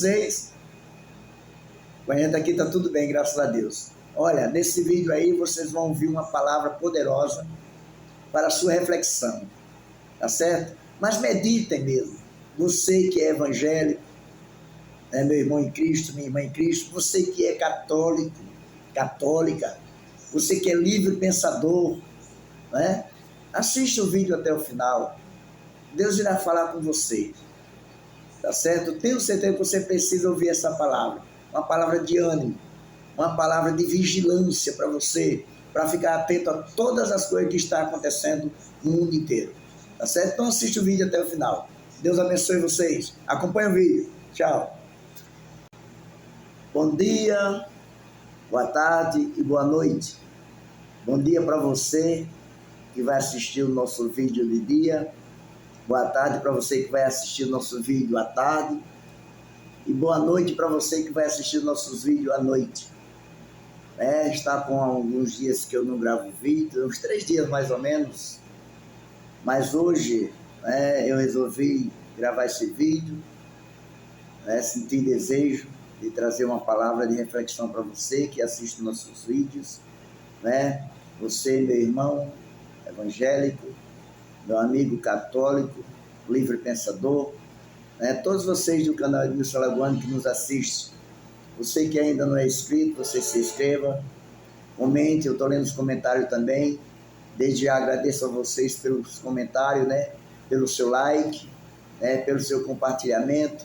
vocês? Com a gente aqui está tudo bem, graças a Deus. Olha, nesse vídeo aí vocês vão ouvir uma palavra poderosa para a sua reflexão, tá certo? Mas meditem mesmo. Você que é evangélico, né, meu irmão em Cristo, minha irmã em Cristo, você que é católico, católica, você que é livre pensador, né? Assista o vídeo até o final. Deus irá falar com você, tá certo? Tenho certeza que você precisa ouvir essa palavra, uma palavra de ânimo, uma palavra de vigilância para você, para ficar atento a todas as coisas que estão acontecendo no mundo inteiro, tá certo? Então assista o vídeo até o final. Deus abençoe vocês. Acompanhe o vídeo. Tchau. Bom dia, boa tarde e boa noite. Bom dia para você que vai assistir o nosso vídeo de dia. Boa tarde para você que vai assistir o nosso vídeo à tarde. E boa noite para você que vai assistir nossos vídeos à noite. Está com alguns dias que eu não gravo vídeo, uns 3 dias mais ou menos. Mas hoje eu resolvi gravar esse vídeo. Senti desejo de trazer uma palavra de reflexão para você que assiste nossos vídeos. Você, meu irmão evangélico, meu amigo católico, livre pensador, todos vocês do canal Edmilson Alagoano que nos assistem, você que ainda não é inscrito, você se inscreva, comente, eu estou lendo os comentários também. Desde já agradeço a vocês pelos comentários, pelo seu like, pelo seu compartilhamento,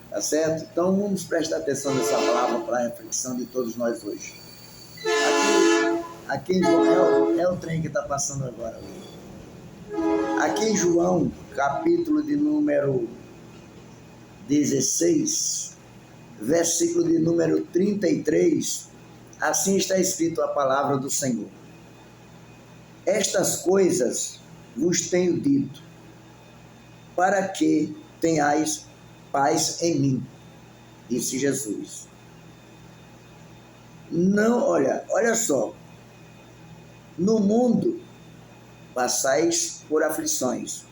tá certo? Então vamos prestar atenção nessa palavra para a reflexão de todos nós hoje. Aqui em João, é o trem que está passando agora. Aqui em João, capítulo de número 16, versículo de número 33, assim está escrito a palavra do Senhor. Estas coisas vos tenho dito, para que tenhais paz em mim, disse Jesus. Não, olha só, no mundo passais por aflições,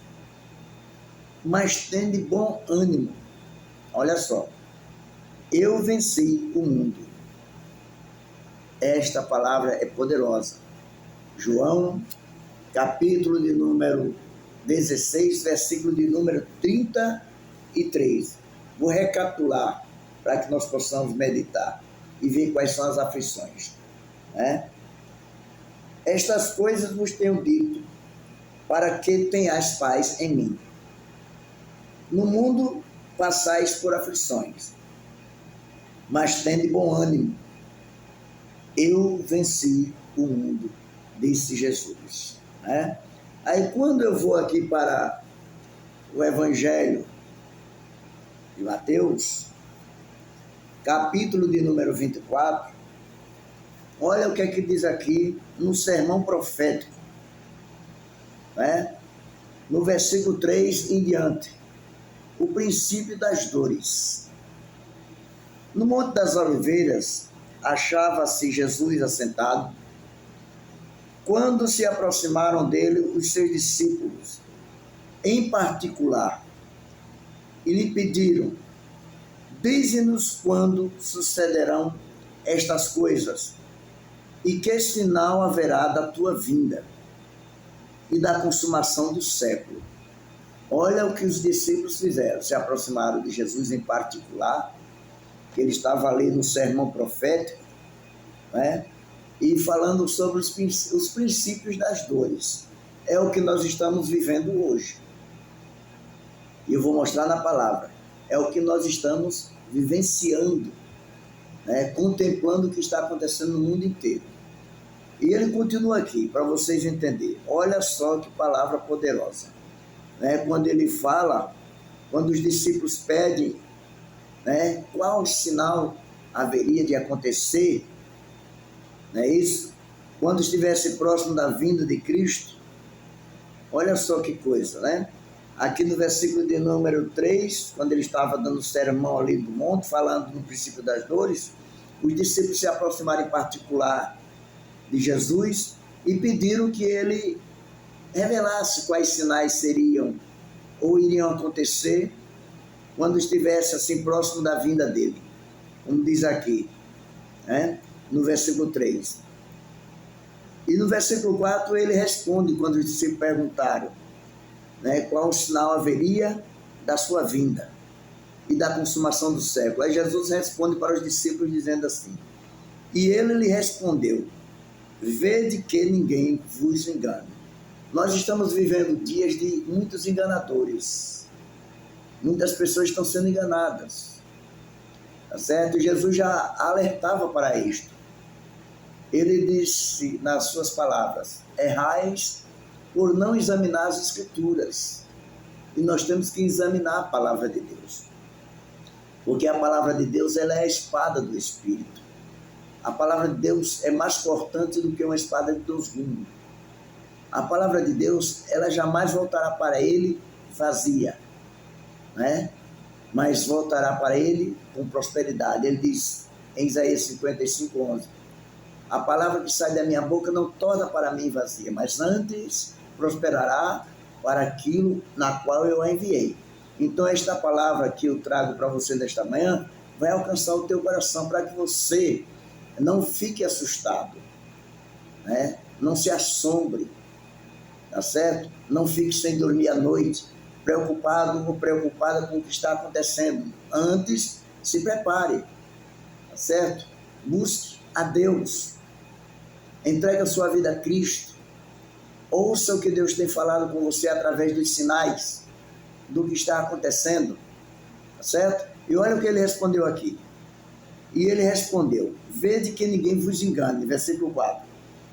mas tende bom ânimo. Olha só, eu venci o mundo. Esta palavra é poderosa. João, capítulo de número 16, versículo de número 33. Vou recapitular para que nós possamos meditar e ver quais são as aflições. Estas coisas vos tenho dito, para que tenhais paz em mim. No mundo passais por aflições, mas tende bom ânimo. Eu venci o mundo, disse Jesus. Aí quando eu vou aqui para o Evangelho de Mateus, capítulo de número 24, olha o que é que diz aqui no sermão profético, no versículo 3 em diante. O princípio das dores. No Monte das Oliveiras, achava-se Jesus assentado, quando se aproximaram dele os seus discípulos, em particular, e lhe pediram: dize-nos quando sucederão estas coisas, e que sinal haverá da tua vinda e da consumação do século. Olha o que os discípulos fizeram, se aproximaram de Jesus em particular, que ele estava ali no sermão profético, e falando sobre os princípios das dores. É o que nós estamos vivendo hoje. E eu vou mostrar na palavra. É o que nós estamos vivenciando, contemplando o que está acontecendo no mundo inteiro. E ele continua aqui, para vocês entenderem. Olha só que palavra poderosa. Quando ele fala, quando os discípulos pedem, qual sinal haveria de acontecer, não é isso? Quando estivesse próximo da vinda de Cristo. Olha só que coisa, Aqui no versículo de número 3, quando ele estava dando o sermão ali do monte, falando no princípio das dores, os discípulos se aproximaram em particular de Jesus e pediram que ele revelasse quais sinais seriam ou iriam acontecer quando estivesse assim próximo da vinda dele, como diz aqui, né? No versículo 3. E no versículo 4 ele responde quando se perguntaram, né, qual sinal haveria da sua vinda e da consumação do século. Aí Jesus responde para os discípulos dizendo assim, e ele lhe respondeu, vede que ninguém vos engane. Nós estamos vivendo dias de muitos enganadores. Muitas pessoas estão sendo enganadas. Tá certo? Jesus já alertava para isto. Ele disse nas suas palavras, errais por não examinar as Escrituras. E nós temos que examinar a palavra de Deus. Porque a palavra de Deus, ela é a espada do Espírito. A palavra de Deus é mais cortante do que uma espada de 2 gumes. A palavra de Deus, ela jamais voltará para ele vazia, né? Mas voltará para ele com prosperidade. Ele diz em Isaías 55:11, a palavra que sai da minha boca não torna para mim vazia, mas antes prosperará para aquilo na qual eu a enviei. Então esta palavra que eu trago para você nesta manhã vai alcançar o teu coração para que você não fique assustado, né? Não se assombre, tá certo? Não fique sem dormir à noite, preocupado ou preocupada com o que está acontecendo. Antes, se prepare, tá certo? Busque a Deus, entregue a sua vida a Cristo, ouça o que Deus tem falado com você através dos sinais do que está acontecendo, tá certo? E olha o que ele respondeu aqui. E ele respondeu, vede que ninguém vos engane, versículo 4.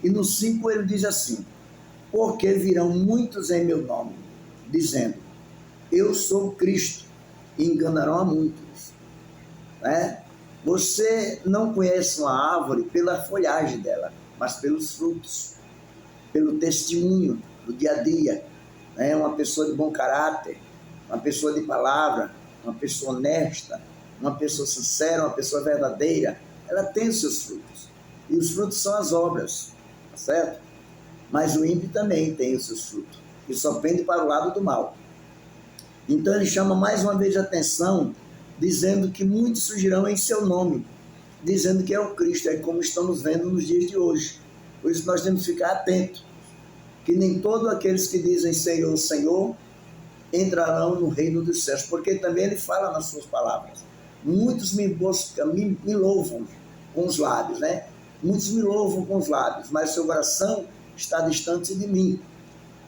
E no 5 ele diz assim, porque virão muitos em meu nome, dizendo, eu sou Cristo, e enganarão a muitos, né? Você não conhece uma árvore pela folhagem dela, mas pelos frutos, pelo testemunho do dia a dia, né? Uma pessoa de bom caráter, uma pessoa de palavra, uma pessoa honesta, uma pessoa sincera, uma pessoa verdadeira, ela tem os seus frutos. E os frutos são as obras, tá certo? Mas o ímpio também tem os seus frutos, que só pende para o lado do mal. Então ele chama mais uma vez a atenção, dizendo que muitos surgirão em seu nome, dizendo que é o Cristo, é como estamos vendo nos dias de hoje. Por isso nós temos que ficar atentos, que nem todos aqueles que dizem Senhor, Senhor, entrarão no reino dos céus, porque também ele fala nas suas palavras. Muitos me buscam, me louvam com os lábios, né? Muitos me louvam com os lábios, mas seu coração está distante de mim.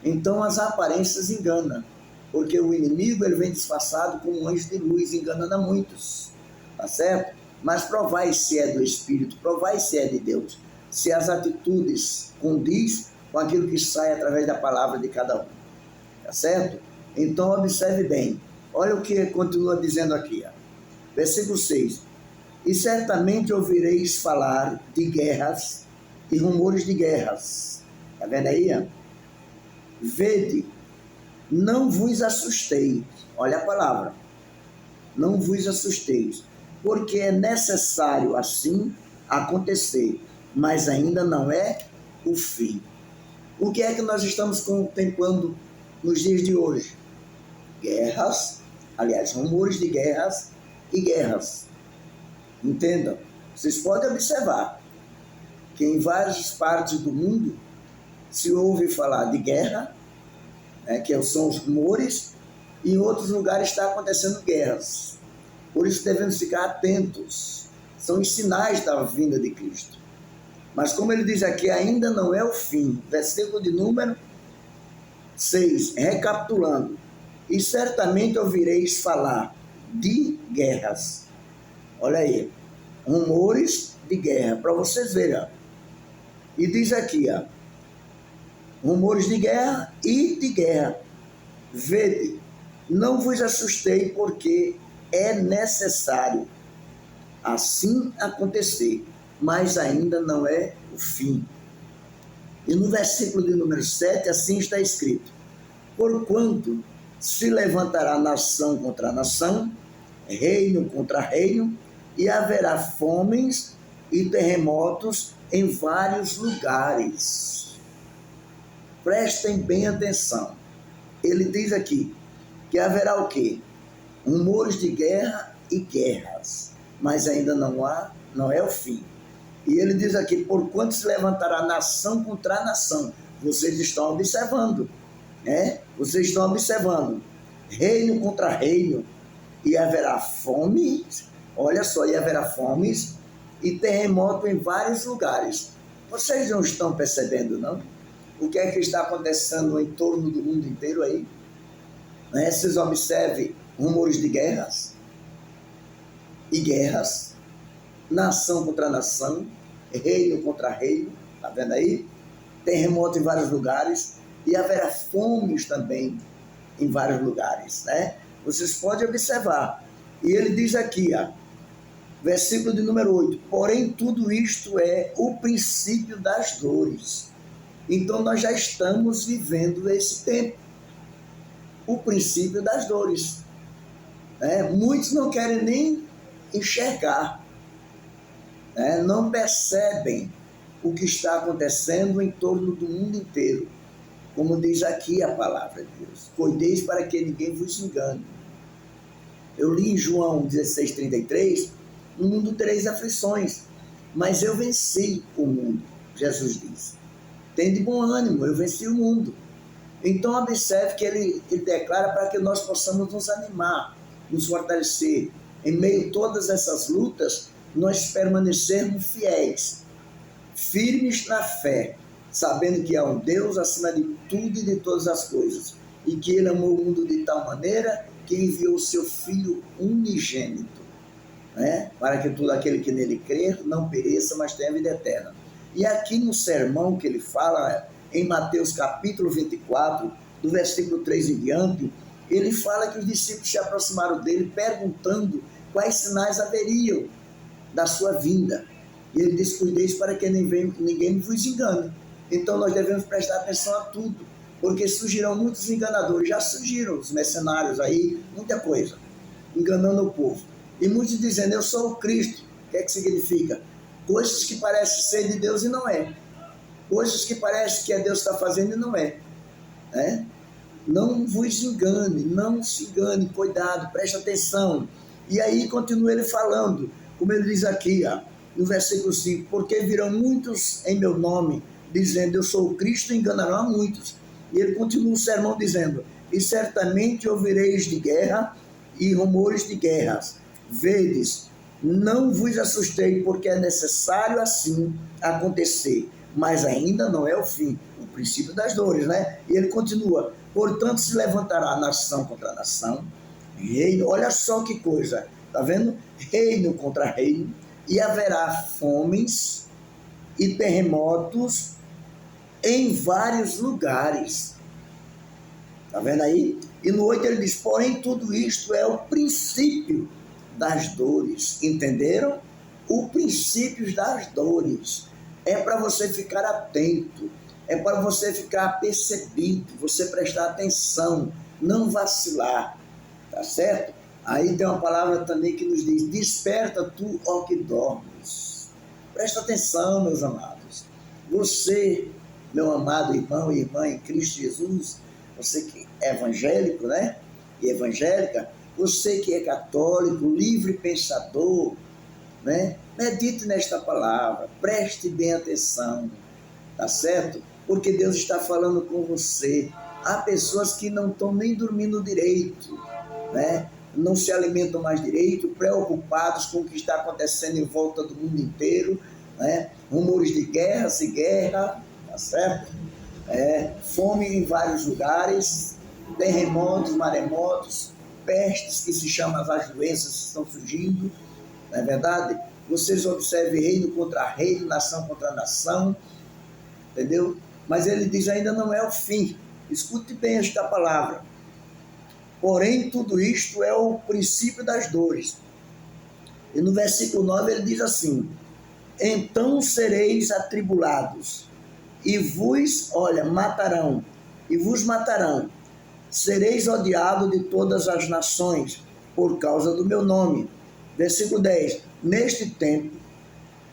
Então as aparências enganam, porque o inimigo ele vem disfarçado como um anjo de luz, enganando a muitos, tá certo? Mas provai se é do Espírito, provai se é de Deus, se as atitudes condiz com aquilo que sai através da palavra de cada um, tá certo? Então observe bem, olha o que continua dizendo aqui, ó. Versículo 6, e certamente ouvireis falar de guerras e rumores de guerras, está vendo aí? Vede, não vos assusteis, olha a palavra, não vos assusteis, porque é necessário assim acontecer, mas ainda não é o fim. O que é que nós estamos contemplando nos dias de hoje? Guerras, aliás, rumores de guerras e guerras. Entendam? Vocês podem observar que em várias partes do mundo se ouve falar de guerra, né, que são os rumores, e em outros lugares está acontecendo guerras. Por isso devemos ficar atentos. São os sinais da vinda de Cristo. Mas como ele diz aqui, ainda não é o fim. Versículo de número 6, recapitulando. E certamente ouvireis falar de guerras. Olha aí, rumores de guerra, para vocês verem. Ó. E diz aqui, ó, rumores de guerra e de guerra. Vede, não vos assustei, porque é necessário assim acontecer, mas ainda não é o fim. E no versículo de número 7, assim está escrito, porquanto se levantará nação contra nação, reino contra reino, e haverá fomes e terremotos em vários lugares. Prestem bem atenção. Ele diz aqui que haverá o quê? rumores de guerra e guerras, mas ainda não é o fim. E ele diz aqui, porquanto se levantará nação contra nação. Vocês estão observando, né? Vocês estão observando, reino contra reino, e haverá fome, olha só, e haverá fomes e terremoto em vários lugares. Vocês não estão percebendo, não? O que é que está acontecendo em torno do mundo inteiro aí? Né? Vocês observem rumores de guerras e guerras, nação contra nação, reino contra reino, tá vendo aí? Terremoto em vários lugares e haverá fomes também em vários lugares, né? Vocês podem observar. E ele diz aqui, ó, versículo de número 8, porém tudo isto é o princípio das dores. Então nós já estamos vivendo esse tempo, o princípio das dores. Né? Muitos não querem nem enxergar, né? Não percebem o que está acontecendo em torno do mundo inteiro. Como diz aqui a palavra de Deus, cuideis para que ninguém vos engane. Eu li em João 16:33, no mundo tereis aflições, mas eu venci o mundo, Jesus diz. Tende bom ânimo, eu venci o mundo. Então observe que ele declara para que nós possamos nos animar, nos fortalecer. Em meio a todas essas lutas, nós permanecermos fiéis, firmes na fé, sabendo que há um Deus acima de tudo e de todas as coisas, e que Ele amou o mundo de tal maneira que enviou o seu Filho unigênito, né? Para que todo aquele que nele crer não pereça, mas tenha vida eterna. E aqui no sermão que ele fala, em Mateus capítulo 24, do versículo 3 em diante, ele fala que os discípulos se aproximaram dele perguntando quais sinais haveriam da sua vinda. E ele diz, cuideis para que ninguém vos engane. Então nós devemos prestar atenção a tudo, porque surgirão muitos enganadores, já surgiram os mercenários aí, muita coisa, enganando o povo. E muitos dizendo, eu sou o Cristo. O que é que significa? Coisas que parecem ser de Deus e não é. Coisas que parecem que é Deus que está fazendo e não é. Né? Não vos engane, não se engane, cuidado, preste atenção. E aí continua ele falando, como ele diz aqui, ó, no versículo 5, porque virão muitos em meu nome, dizendo, eu sou o Cristo, e enganarão a muitos. E ele continua o sermão dizendo, e certamente ouvireis de guerra e rumores de guerras. Vedes, não vos assustei, porque é necessário assim acontecer, mas ainda não é o fim, o princípio das dores, né? E ele continua, portanto se levantará nação contra nação, reino, olha só que coisa, tá vendo? Reino contra reino, e haverá fomes e terremotos em vários lugares. Tá vendo aí? E no 8 ele diz, porém tudo isto é o princípio das dores. Entenderam? O princípio das dores. É para você ficar atento, é para você ficar percebido, você prestar atenção, não vacilar. Tá certo? Aí tem uma palavra também que nos diz, desperta tu, ó que dormes. Presta atenção, meus amados. Você, meu amado irmão e irmã em Cristo Jesus, você que é evangélico, né? E evangélica, você que é católico, livre pensador, né? Medite nesta palavra, preste bem atenção, tá certo? Porque Deus está falando com você. Há pessoas que não estão nem dormindo direito, né? Não se alimentam mais direito, preocupados com o que está acontecendo em volta do mundo inteiro, né? Rumores de guerra, tá certo? Fome em vários lugares, terremotos, maremotos, pestes que se chamam as doenças que estão surgindo, não é verdade? Vocês observem reino contra reino, nação contra nação, entendeu? Mas ele diz, ainda não é o fim. Escute bem esta palavra. Porém, tudo isto é o princípio das dores. E no versículo 9 ele diz assim, então sereis atribulados, e vos, matarão, e vos matarão. Sereis odiados de todas as nações, por causa do meu nome. Versículo 10, neste tempo,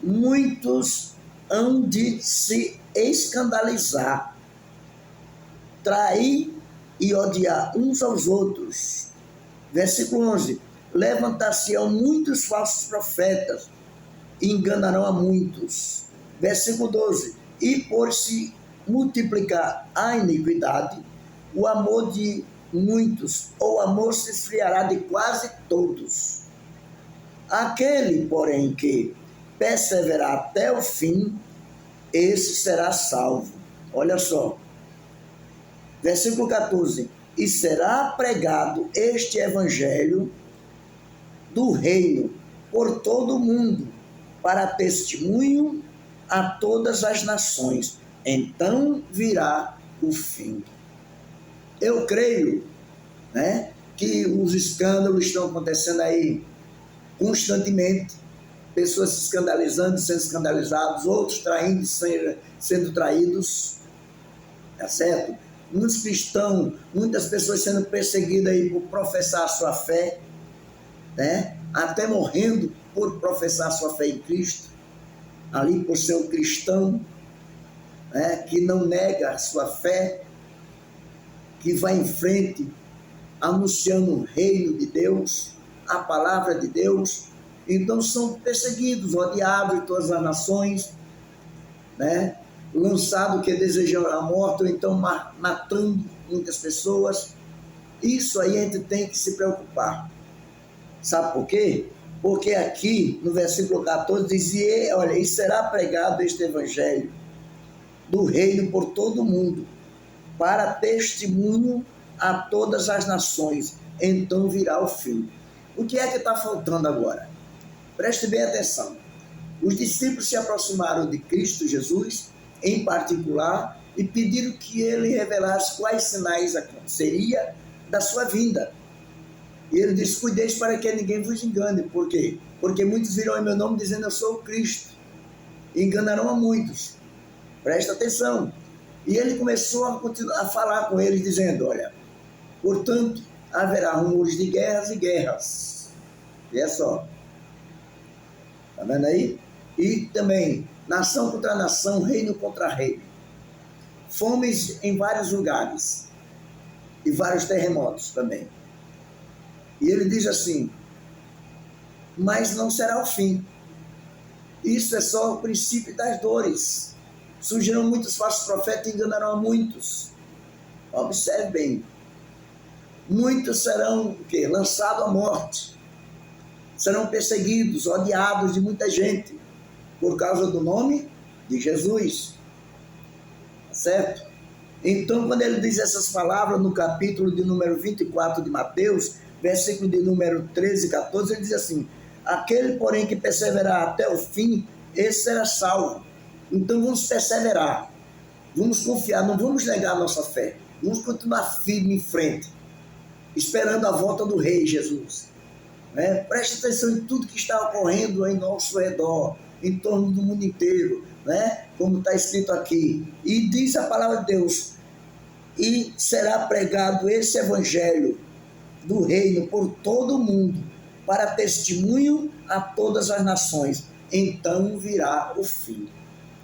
muitos hão de se escandalizar, trair e odiar uns aos outros, Versículo 11: levantar-se-ão muitos falsos profetas e enganarão a muitos. Versículo 12: e por se multiplicar a iniquidade, o amor de muitos, ou o amor se esfriará de quase todos. Aquele, porém, que perseverar até o fim, esse será salvo. Olha só. Versículo 14: e será pregado este evangelho do reino por todo o mundo, para testemunho a todas as nações. Então virá o fim. Eu creio, né, que os escândalos estão acontecendo aí constantemente, pessoas se escandalizando, sendo escandalizados, outros traindo, sendo traídos, tá certo? Muitos cristãos, muitas pessoas sendo perseguidas aí por professar a sua fé, né? Até morrendo por professar a sua fé em Cristo, ali por ser um cristão, né? Que não nega a sua fé, que vai em frente anunciando o reino de Deus, a palavra de Deus. Então são perseguidos, odiados de todas as nações, né? Lançado que desejam a morte, ou então matando muitas pessoas. Isso aí a gente tem que se preocupar. Sabe por quê? Porque aqui no versículo 14 dizia, olha, e será pregado este evangelho do reino por todo o mundo, para testemunho a todas as nações, então virá o fim. O que é que está faltando agora? Preste bem atenção. Os discípulos se aproximaram de Cristo Jesus, em particular, e pediram que ele revelasse quais sinais aconteceria da sua vinda. E ele disse, cuideis para que ninguém vos engane. Por quê? Porque muitos virão em meu nome dizendo, eu sou o Cristo. E enganarão a muitos. Presta atenção. E ele começou a falar com eles, dizendo, olha, portanto, haverá rumores de guerras e guerras. E é só. Está vendo aí? E também, nação contra nação, reino contra reino. Fomes em vários lugares. E vários terremotos também. E ele diz assim, mas não será o fim. Isso é só o princípio das dores. Surgirão muitos falsos profetas e enganarão a muitos. Observe bem. Muitos serão o quê? Lançados à morte. Serão perseguidos, odiados de muita gente, por causa do nome de Jesus. Certo? Então, quando ele diz essas palavras no capítulo de número 24 de Mateus, versículo de número 13 e 14, ele diz assim, aquele, porém, que perseverar até o fim, esse será salvo. Então, vamos perseverar, vamos confiar, não vamos negar a nossa fé, vamos continuar firme em frente, esperando a volta do Rei Jesus. Né? Preste atenção em tudo que está ocorrendo em nosso redor, em torno do mundo inteiro, né? Como está escrito aqui. E diz a palavra de Deus, e será pregado esse evangelho do reino por todo o mundo, para testemunho a todas as nações. Então virá o fim.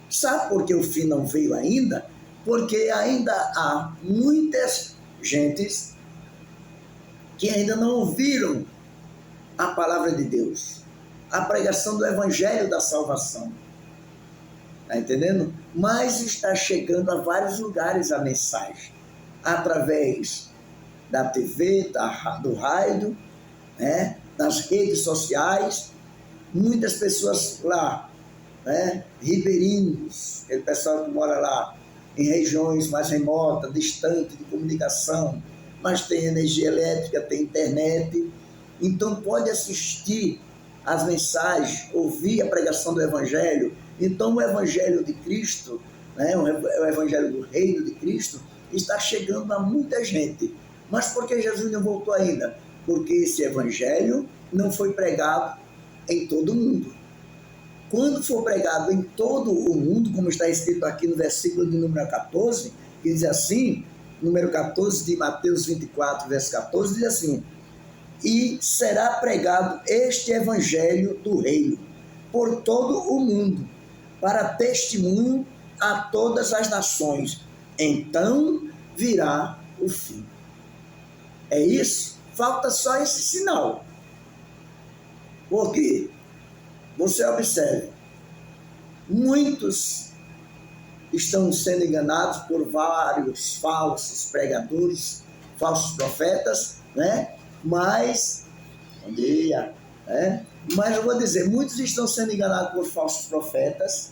Sabe por que o fim não veio ainda? Porque ainda há muitas gentes que ainda não ouviram a palavra de Deus, a pregação do evangelho da salvação. Está entendendo? Mas está chegando a vários lugares a mensagem, através da TV, do rádio, né, das redes sociais, muitas pessoas lá, né, ribeirinhos, aquele pessoal que mora lá em regiões mais remotas, distantes de comunicação, mas tem energia elétrica, tem internet, então pode assistir as mensagens, ouvir a pregação do Evangelho. Então o Evangelho de Cristo, né, o Evangelho do Reino de Cristo, está chegando a muita gente. Mas por que Jesus não voltou ainda? Porque esse Evangelho não foi pregado em todo o mundo. Quando for pregado em todo o mundo, como está escrito aqui no versículo de número 14, que diz assim, número 14 de Mateus 24, verso 14, diz assim, e será pregado este evangelho do reino por todo o mundo, para testemunho a todas as nações. Então virá o fim. É isso Falta só esse sinal. Por quê? Você observe, muitos estão sendo enganados por vários falsos pregadores, falsos profetas, né? Mas, bom dia, né? Mas eu vou dizer, muitos estão sendo enganados por falsos profetas,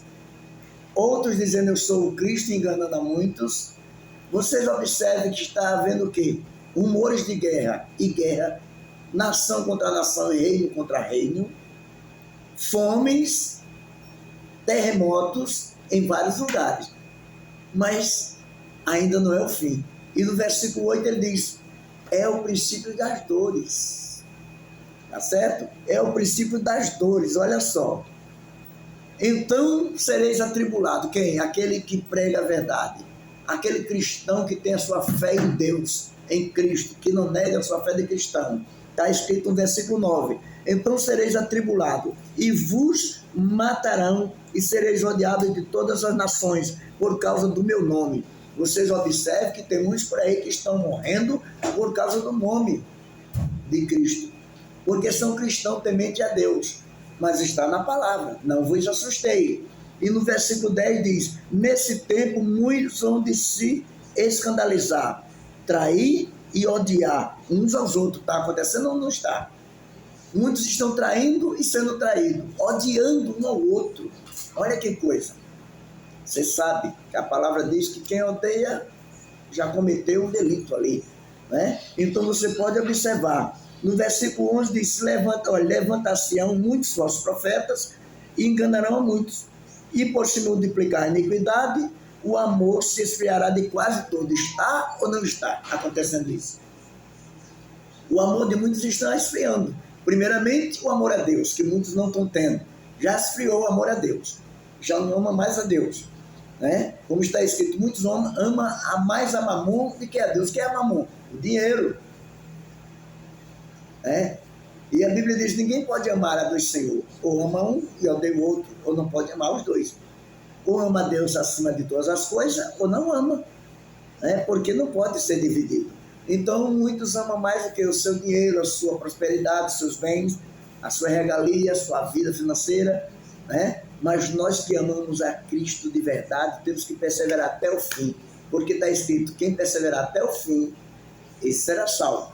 outros dizendo eu sou o Cristo, enganando a muitos. Vocês observem que está havendo o quê? Rumores de guerra e guerra, nação contra nação e reino contra reino, fomes, terremotos em vários lugares. Mas ainda não é o fim. E no versículo 8 ele diz, é o princípio das dores. Tá certo? É o princípio das dores, olha só. Então sereis atribulados. Quem? Aquele que prega a verdade. Aquele cristão que tem a sua fé em Deus, em Cristo, que não nega a sua fé de cristão. Está escrito no versículo 9. Então sereis atribulados, e vos matarão, e sereis odiados de todas as nações, por causa do meu nome. Vocês observem que tem uns por aí que estão morrendo por causa do nome de Cristo. Porque são cristãos tementes a Deus. Mas está na palavra, não vos assustei. E no versículo 10 diz, nesse tempo muitos vão de se escandalizar, trair e odiar uns aos outros. Está acontecendo ou não está? Muitos estão traindo e sendo traídos, odiando um ao outro. Olha que coisa. Você sabe que a palavra diz que quem odeia já cometeu um delito ali, né? Então você pode observar. No versículo 11 diz, levanta-se-ão muitos falsos profetas e enganarão a muitos. E por se multiplicar a iniquidade, o amor se esfriará de quase todo. Está ou não está acontecendo isso? O amor de muitos está esfriando. Primeiramente, o amor a Deus, que muitos não estão tendo. Já esfriou o amor a Deus. Já não ama mais a Deus. Né? Como está escrito, muitos amam mais a mamon do que a Deus. O que é a mamon? O dinheiro. Né? E a Bíblia diz, ninguém pode amar a dois senhores. Ou ama um e odeia o outro, ou não pode amar os dois. Ou ama a Deus acima de todas as coisas, ou não ama. Né? Porque não pode ser dividido. Então, muitos amam mais do que o seu dinheiro, a sua prosperidade, os seus bens, a sua regalia, a sua vida financeira, né? Mas nós que amamos a Cristo de verdade, temos que perseverar até o fim, porque está escrito, quem perseverar até o fim, esse será salvo.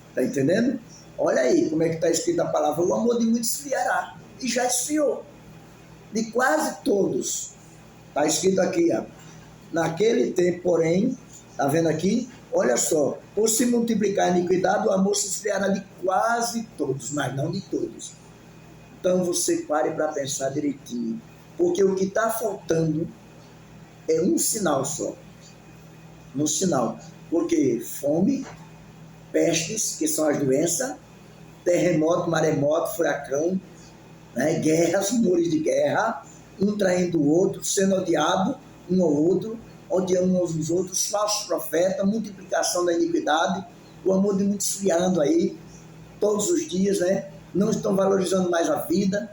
Está entendendo? Olha aí como é que está escrito a palavra, o amor de muitos esfriará, e já esfriou, de quase todos. Está escrito aqui, ó, naquele tempo, porém, está vendo aqui? Olha só, por se multiplicar a iniquidade, o amor se esfriará de quase todos, mas não de todos. Então você pare para pensar direitinho, porque o que está faltando é um sinal só. Um sinal. Porque fome, pestes, que são as doenças, terremoto, maremoto, furacão, né, guerras, rumores de guerra, um traindo o outro, sendo odiado um ao outro, odiando uns aos outros, falsos profetas, multiplicação da iniquidade, o amor de muitos esfriando aí, todos os dias, né? Não estão valorizando mais a vida,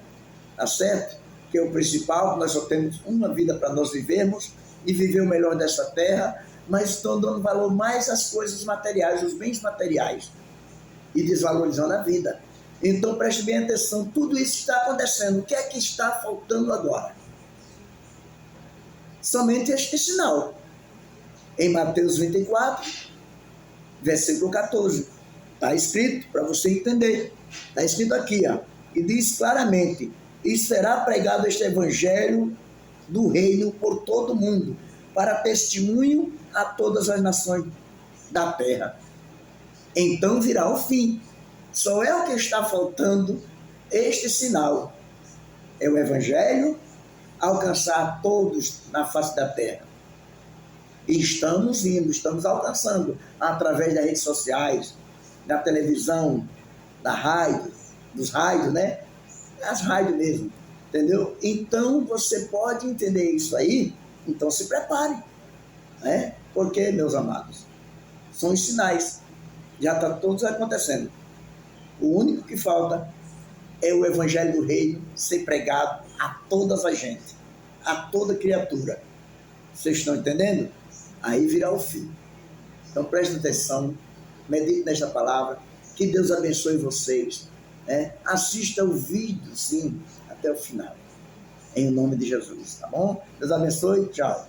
tá certo? Que é o principal, nós só temos uma vida para nós vivermos e viver o melhor dessa terra, mas estão dando valor mais às coisas materiais, os bens materiais, e desvalorizando a vida. Então preste bem atenção, tudo isso está acontecendo. O que é que está faltando agora? Somente este sinal. Em Mateus 24, versículo 14. Está escrito, para você entender. Está escrito aqui, ó, e diz claramente, e será pregado este evangelho do reino por todo o mundo, para testemunho a todas as nações da terra. Então virá o fim. Só é o que está faltando este sinal. É o evangelho alcançar todos na face da terra. E estamos indo, estamos alcançando através das redes sociais, da televisão, da rádio, dos rádios, né? As rádios mesmo, entendeu? Então você pode entender isso aí, então se prepare, né? Porque, meus amados, são os sinais, já está todos acontecendo. O único que falta é o evangelho do reino ser pregado a todas as gente, a toda criatura. Vocês estão entendendo? Aí virá o fim. Então preste atenção, medite nesta palavra, Que Deus abençoe vocês. Assista o vídeo, sim, até o final. Em nome de Jesus, tá bom? Deus abençoe, tchau.